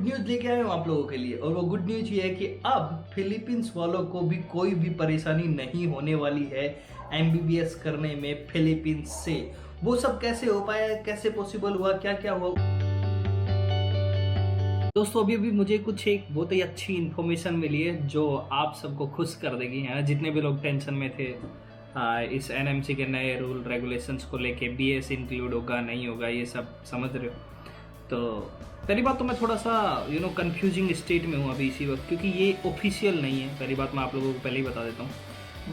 Good news लेके आया हूँ आप लोगों के लिए। और वो गुड न्यूज ये है कि अब फिलीपींस वालों को भी कोई भी परेशानी नहीं होने वाली है एमबीबीएस करने में फिलीपींस से। वो सब कैसे हो पाया, कैसे पॉसिबल हुआ, क्या क्या हुआ। दोस्तों अभी मुझे कुछ एक बहुत ही अच्छी इन्फॉर्मेशन मिली है जो आप सबको खुश कर देगी। है जितने भी लोग टेंशन में थे इस एनएमसी के नए रूल रेगुलेशंस को लेके, बीएस इंक्लूड होगा नहीं होगा, ये सब समझ रहे हो। तो पहली बात तो मैं थोड़ा सा कंफ्यूजिंग स्टेट में हूँ अभी इसी वक्त, क्योंकि ये ऑफिशियल नहीं है। पहली बात मैं आप लोगों को पहले ही बता देता हूँ,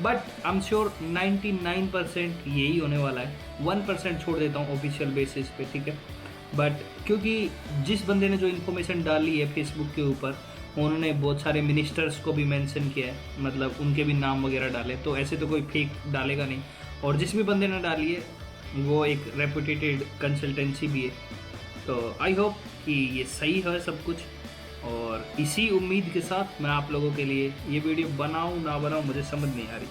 बट आई एम श्योर 99% यही होने वाला है। 1% छोड़ देता हूँ ऑफिशियल बेसिस पे, ठीक है। बट क्योंकि जिस बंदे ने जो इन्फॉर्मेशन डाली है फेसबुक के ऊपर, उन्होंने बहुत सारे मिनिस्टर्स को भी मेंशन किया है, मतलब उनके भी नाम वगैरह डाले, तो ऐसे तो कोई फेक डालेगा नहीं। और जिस भी बंदे ने डाली है वो एक रेपुटेटेड कंसल्टेंसी भी है। तो आई होप कि ये सही है सब कुछ, और इसी उम्मीद के साथ मैं आप लोगों के लिए ये वीडियो बनाऊं ना बनाऊं मुझे समझ नहीं आ रही,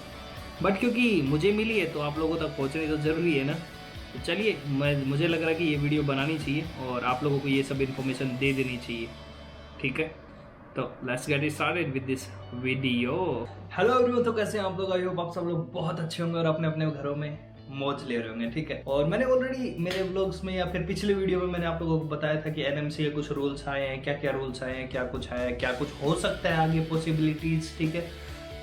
बट क्योंकि मुझे मिली है तो आप लोगों तक पहुंचनी तो ज़रूरी है ना। तो चलिए, मुझे लग रहा है कि ये वीडियो बनानी चाहिए और आप लोगों को ये सब इन्फॉर्मेशन दे देनी चाहिए, ठीक है। तो let's get started with this video. Hello everyone, तो कैसे हैं आप लोग? आई होप आप सब लोग बहुत अच्छे होंगे और अपने अपने घरों में मौज ले रहे होंगे, ठीक है। और मैंने ऑलरेडी मेरे व्लॉग्स में या फिर पिछले वीडियो में मैंने आप लोगों को बताया था कि एनएमसी के कुछ रूल्स आए हैं, क्या क्या रूल्स आए हैं, क्या कुछ आया है, क्या कुछ हो सकता है आगे पॉसिबिलिटीज, ठीक है।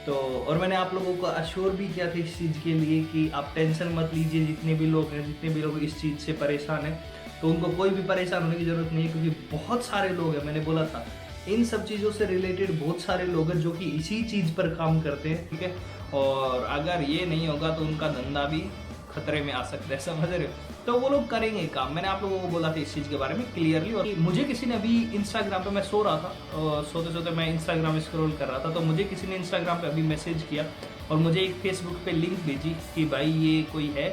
तो और मैंने आप लोगों को अश्योर भी किया था इस चीज़ के लिए कि आप टेंशन मत लीजिए। जितने भी लोग हैं, जितने भी लोग इस चीज़ से परेशान हैं, तो उनको कोई भी परेशान होने की ज़रूरत नहीं है, क्योंकि बहुत सारे लोग हैं, मैंने बोला था इन सब चीज़ों से रिलेटेड बहुत सारे लोग हैं जो कि इसी चीज़ पर काम करते हैं, ठीक है। और अगर ये नहीं होगा तो उनका धंधा भी खतरे में आ सकता है, समझ रहे हो। तो वो लोग करेंगे काम। मैंने आप लोगों को बोला था इस चीज़ के बारे में क्लियरली। और मुझे किसी ने अभी इंस्टाग्राम पे, मैं सो रहा था और सोते सोते मैं इंस्टाग्राम स्क्रॉल कर रहा था, तो मुझे किसी ने इंस्टाग्राम पे अभी मैसेज किया और मुझे एक फेसबुक पे लिंक भेजी कि भाई ये कोई है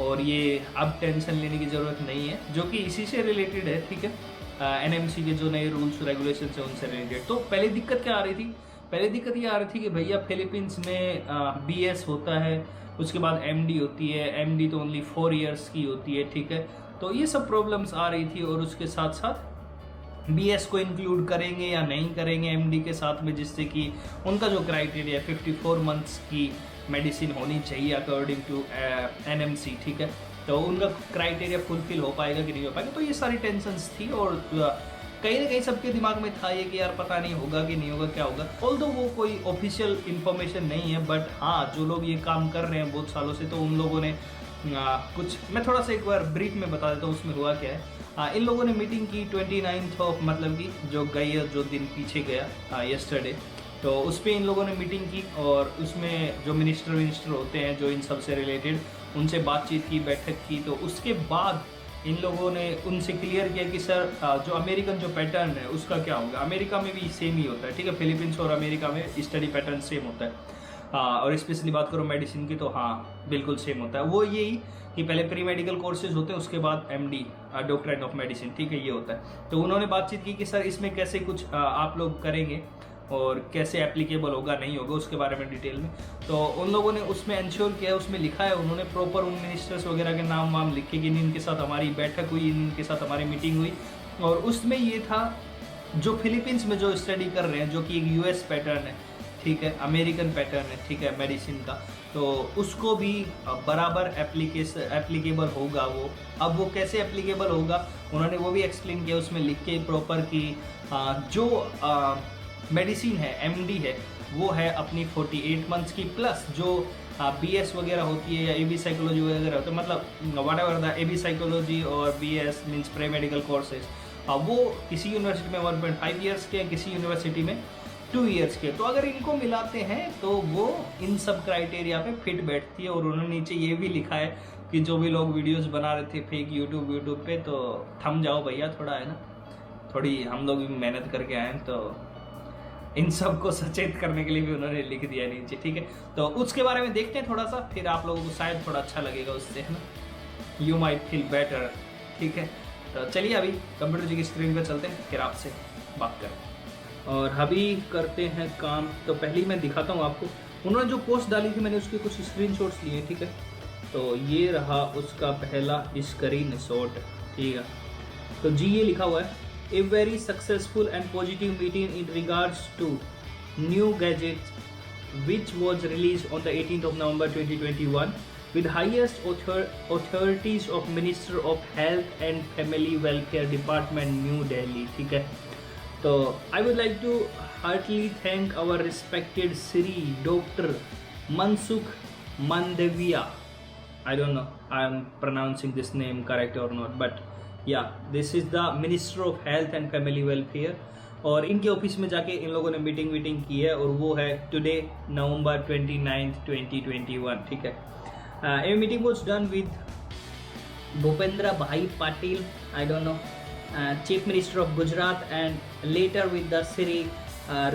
और ये अब टेंशन लेने की ज़रूरत नहीं है, जो कि इसी से रिलेटेड है, ठीक है। एनएमसी के जो नए रूल्स रेगुलेशन है उनसे रिलेटेड। तो पहले दिक्कत क्या आ रही थी? पहले दिक्कत ये आ रही थी कि भैया फिलीपींस में बीएस होता है, उसके बाद एमडी होती है। एमडी तो ओनली 4 इयर्स की होती है, ठीक है। तो ये सब प्रॉब्लम्स आ रही थी, और उसके साथ साथ बीएस को इंक्लूड करेंगे या नहीं करेंगे एमडी के साथ में, जिससे कि उनका जो क्राइटेरिया 54 मंथ्स की मेडिसिन होनी चाहिए अकॉर्डिंग टू एनएमसी, ठीक है। तो उनका क्राइटेरिया फुलफिल हो पाएगा कि नहीं हो पाएगा। तो ये सारी टेंशन्स थी, और कहीं ना कहीं सबके दिमाग में था ये कि यार पता नहीं होगा कि नहीं होगा, क्या होगा। ऑल्दो वो कोई ऑफिशियल इन्फॉर्मेशन नहीं है, बट हाँ जो लोग ये काम कर रहे हैं बहुत सालों से, तो उन लोगों ने कुछ, मैं थोड़ा सा एक बार ब्रीफ में बता देता हूँ उसमें हुआ क्या है। इन लोगों ने मीटिंग की 29 ऑफ, मतलब कि जो गई जो दिन पीछे गया यस्टरडे, तो उस पर इन लोगों ने मीटिंग की, और उसमें जो मिनिस्टर होते हैं जो इन सब से रिलेटेड, उनसे बातचीत की, बैठक की। तो उसके बाद इन लोगों ने उनसे क्लियर किया कि सर जो अमेरिकन जो पैटर्न है उसका क्या होगा। अमेरिका में भी सेम ही होता है, ठीक है। फिलीपींस और अमेरिका में स्टडी पैटर्न सेम होता है। और स्पेशली बात करो मेडिसिन की, तो हाँ बिल्कुल सेम होता है। वो यही कि पहले प्री मेडिकल कोर्सेज होते हैं, उसके बाद एमडी डॉक्टरेट ऑफ मेडिसिन, ठीक है, ये होता है। तो उन्होंने बातचीत की कि सर इसमें कैसे कुछ आप लोग करेंगे और कैसे एप्लीकेबल होगा नहीं होगा उसके बारे में डिटेल में। तो उन लोगों ने उसमें इंश्योर किया, उसमें लिखा है उन्होंने प्रॉपर उन मिनिस्टर्स वगैरह के नाम वाम लिखे कि इनके साथ हमारी बैठक हुई, इनके साथ हमारी मीटिंग हुई। और उसमें ये था जो फिलीपींस में जो स्टडी कर रहे हैं, जो कि एक यूएस पैटर्न है, ठीक है, अमेरिकन पैटर्न है, ठीक है, मेडिसिन का, तो उसको भी बराबर एप्लीकेबल होगा वो। अब वो कैसे एप्लीकेबल होगा उन्होंने वो भी एक्सप्लेन किया उसमें लिख के प्रॉपर कि जो मेडिसिन है, एमडी है, वो है अपनी 48 मंथ्स की, प्लस जो बीएस वगैरह होती है या एबी साइकोलॉजी वगैरह होता है, मतलब whatever the AB psychology और BS means pre medical courses, वो किसी यूनिवर्सिटी में 1.5 ईयर्स के, किसी यूनिवर्सिटी में 2 ईयर्स के। तो अगर इनको मिलाते हैं तो वो इन सब क्राइटेरिया पे फिट बैठती है। और उन्होंने नीचे ये भी लिखा है कि जो भी लोग वीडियोस बना रहे थे फेक यूट्यूब पे, तो थम जाओ भैया थोड़ा, है ना, थोड़ी हम लोग भी मेहनत करके आए हैं। तो इन सब को सचेत करने के लिए भी उन्होंने लिख दिया नीचे, ठीक है। तो उसके बारे में देखते हैं थोड़ा सा, फिर आप लोगों को शायद थोड़ा अच्छा लगेगा उससे, है ना, यू माइट फील बेटर, ठीक है। तो चलिए अभी कंप्यूटर जी की स्क्रीन पर चलते हैं, फिर आपसे बात करें और अभी करते हैं काम। तो पहले ही मैं दिखाता हूँ आपको, उन्होंने जो पोस्ट डाली थी मैंने उसके कुछ स्क्रीनशॉट्स लिए, ठीक है। तो ये रहा उसका पहला स्क्रीनशॉट, ठीक है। तो जी ये लिखा हुआ है a very successful and positive meeting in regards to new gadgets which was released on the 18th of November 2021 with highest authorities of Minister of Health and Family Welfare Department, New Delhi. ठीक है, तो I would like to heartily thank our respected Sri Dr. Mansukh Mandavia. I don't know I am pronouncing this name correct or not, but yeah, this is the Minister of Health and Family Welfare. और इनके office में जाके इन लोगों ने meeting की है, और वो है टुडे नवंबर 29, 2021. ठीक है, a meeting was done with Bhupendra भाई Patil, I don't know, chief minister of Gujarat, and later with the Shri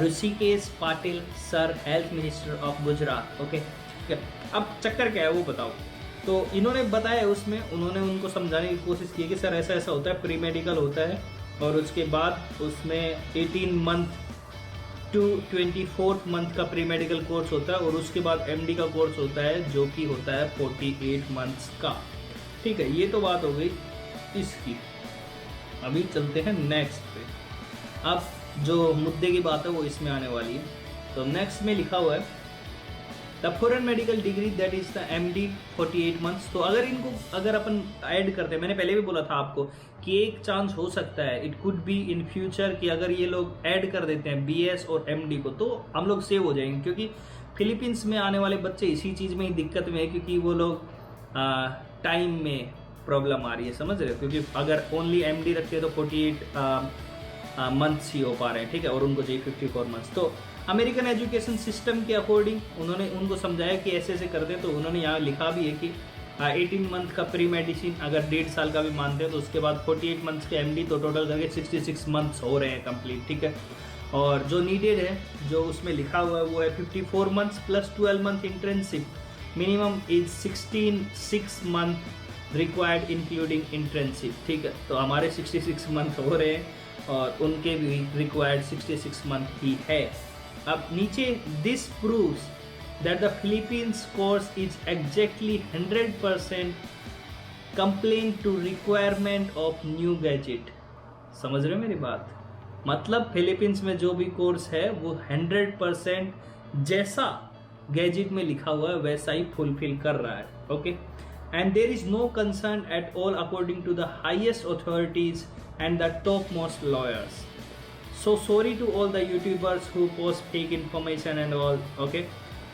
Rishikesh Patil sir, health minister of Gujarat. Okay, ठीक है. अब चक्कर क्या है वो बताओ. तो इन्होंने बताया, उसमें उन्होंने उनको समझाने की कोशिश की कि सर ऐसा ऐसा होता है, प्री मेडिकल होता है, और उसके बाद उसमें 18 मंथ टू 24 मंथ का प्री मेडिकल कोर्स होता है, और उसके बाद एमडी का कोर्स होता है जो कि होता है 48 मंथ्स का. ठीक है, ये तो बात हो गई इसकी. अभी चलते हैं नेक्स्ट पे. अब जो मुद्दे की बात है वो इसमें आने वाली है. तो नेक्स्ट में लिखा हुआ है the foreign medical degree that is the MD 48 months. तो अगर अपन ऐड करते हैं, मैंने पहले भी बोला था आपको कि एक चांस हो सकता है, it could be in future, कि अगर ये लोग ऐड कर देते हैं BS और MD को, तो हम लोग सेव हो जाएंगे. क्योंकि फिलीपींस में आने वाले बच्चे इसी चीज़ में ही दिक्कत में है, क्योंकि वो लोग टाइम में प्रॉब्लम आ रही है, समझ रहे हो. क्योंकि अगर ओनली MD रखते हैं तो 48 मंथ्स ही हो पा रहे हैं. ठीक है, और उनको चाहिए 54 मंथ्स. तो अमेरिकन एजुकेशन सिस्टम के अकॉर्डिंग उन्होंने उनको समझाया कि ऐसे ऐसे करते हैं. तो उन्होंने यहाँ लिखा भी है कि 18 मंथ का प्री मेडिसिन अगर 1.5 साल का भी मानते हैं तो उसके बाद 48 मंथ्स के MD, तो टोटल करके 66 मंथ्स हो रहे हैं कंप्लीट. ठीक है, और जो नीडेड है, जो उसमें लिखा हुआ है वो है 54 months plus 12 month internship. Minimum is 6 month required including internship. ठीक है, तो हमारे 66 मंथ हो रहे हैं और उनके भी रिक्वायर्ड 66 मंथ ही है. अब नीचे this proves that the Philippines course is exactly 100% complain to requirement of new gadget. समझ रहे हो मेरी बात? मतलब फिलीपींस में जो भी कोर्स है वो 100% जैसा गैजेट में लिखा हुआ है वैसा ही फुलफिल कर रहा है. Okay, and there is no concern at all according to the highest authorities and the top most lawyers. So sorry to all the YouTubers who post fake information and all. Okay,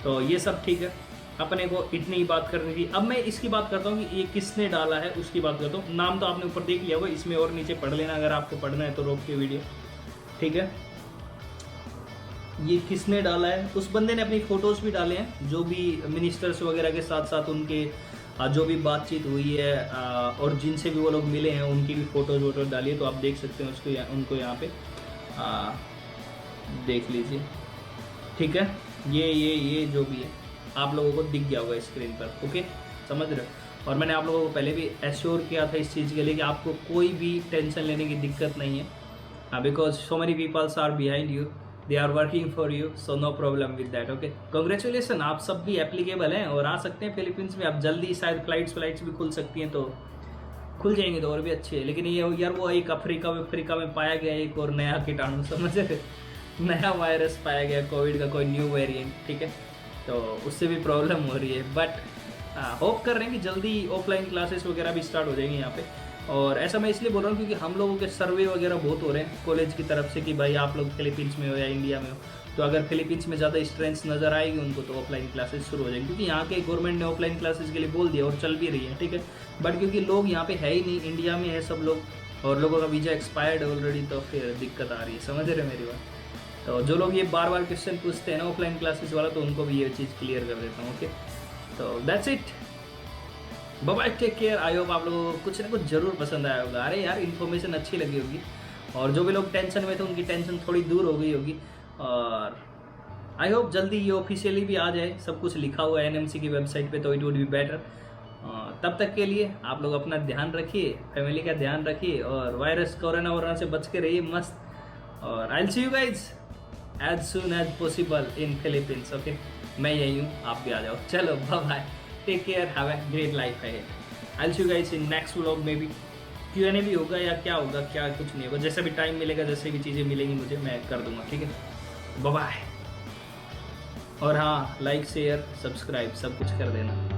तो ये सब ठीक है, अपने को इतनी ही बात करनी थी. अब मैं इसकी बात करता हूँ कि ये किसने डाला है, उसकी बात करता हूँ. नाम तो आपने ऊपर देख लिया होगा, इसमें और नीचे पढ़ लेना अगर आपको पढ़ना है तो रोक के वीडियो. ठीक है, ये किसने डाला है, उस बंदे ने अपनी फ़ोटोज़ भी डाले हैं, जो भी मिनिस्टर्स वगैरह के साथ साथ उनके जो भी बातचीत हुई है और जिनसे भी वो लोग मिले हैं उनकी भी फ़ोटोज़ वोटोज़ डाली है. तो आप देख सकते हैं उसको, उनको यहाँ पे देख लीजिए. ठीक है, ये जो भी है आप लोगों को दिख गया होगा स्क्रीन पर. ओके, समझ रहे हो. और मैंने आप लोगों को पहले भी एश्योर किया था इस चीज़ के लिए कि आपको कोई भी टेंशन लेने की दिक्कत नहीं है, because so many peoples are behind you, they are working for you, so no problem with that. Okay, congratulation, आप सब भी एप्लीकेबल हैं और आ सकते हैं फिलीपींस में. आप जल्दी शायद फ्लाइट्स भी खुल सकती हैं, तो खुल जाएंगे तो और भी अच्छे है. लेकिन ये यार वो एक अफ्रीका में पाया गया एक और नया कीटाणु, समझ रहे, नया वायरस पाया गया कोविड का, कोई न्यू वेरिएंट. ठीक है, तो उससे भी प्रॉब्लम हो रही है. बट होप कर रहे हैं कि जल्दी ऑफलाइन क्लासेस वगैरह भी स्टार्ट हो जाएंगी यहाँ पे. और ऐसा मैं इसलिए बोल रहा हूँ क्योंकि हम लोगों के सर्वे वगैरह बहुत हो रहे हैं कॉलेज की तरफ से कि भाई आप लोग फिलीपींस में हो या इंडिया में हो, तो अगर फिलीपींस में ज़्यादा स्ट्रेंथ नज़र आएगी उनको तो ऑफलाइन क्लासेस शुरू हो जाएंगी. क्योंकि यहाँ के गवर्नमेंट ने ऑफलाइन क्लासेस के लिए बोल दिया और चल भी रही है. ठीक है, बट क्योंकि लोग यहाँ पे है ही नहीं, इंडिया में है सब लोग, और लोगों का वीज़ा एक्सपायर्ड ऑलरेडी, तो फिर दिक्कत आ रही है. समझ रहे मेरी बात? तो जो लोग ये बार बार क्वेश्चन पूछते हैं ना ऑफलाइन क्लासेस वाला, तो उनको भी ये चीज़ क्लियर कर देता हूँ. ओके, तो that's it, bye bye, take care. I hope आप लोगों को कुछ ना कुछ जरूर पसंद आया होगा. अरे यार, इन्फॉर्मेशन अच्छी लगी होगी, और जो भी लोग टेंशन में थे उनकी टेंशन थोड़ी दूर हो गई होगी. और आई होप जल्दी ये ऑफिशियली भी आ जाए, सब कुछ लिखा हुआ है NMC की वेबसाइट पे, तो इट वुड बी बेटर. तब तक के लिए आप लोग अपना ध्यान रखिए, फैमिली का ध्यान रखिए, और वायरस कोरोना से बच के रहिए मस्त. और I will see you guys as soon as possible in Philippines. Okay, मैं यही हूँ, आप भी आ जाओ. चलो, bye bye, take care, have a great life ahead. I will see you guys in next vlog maybe. Q&A भी होगा या क्या होगा, क्या कुछ नहीं होगा, जैसे भी टाइम मिलेगा, जैसे भी चीज़ें मिलेंगी मुझे मैं कर दूंगा, ठीक है। Bye bye. और हाँ, लाइक शेयर सब्सक्राइब सब कुछ कर देना।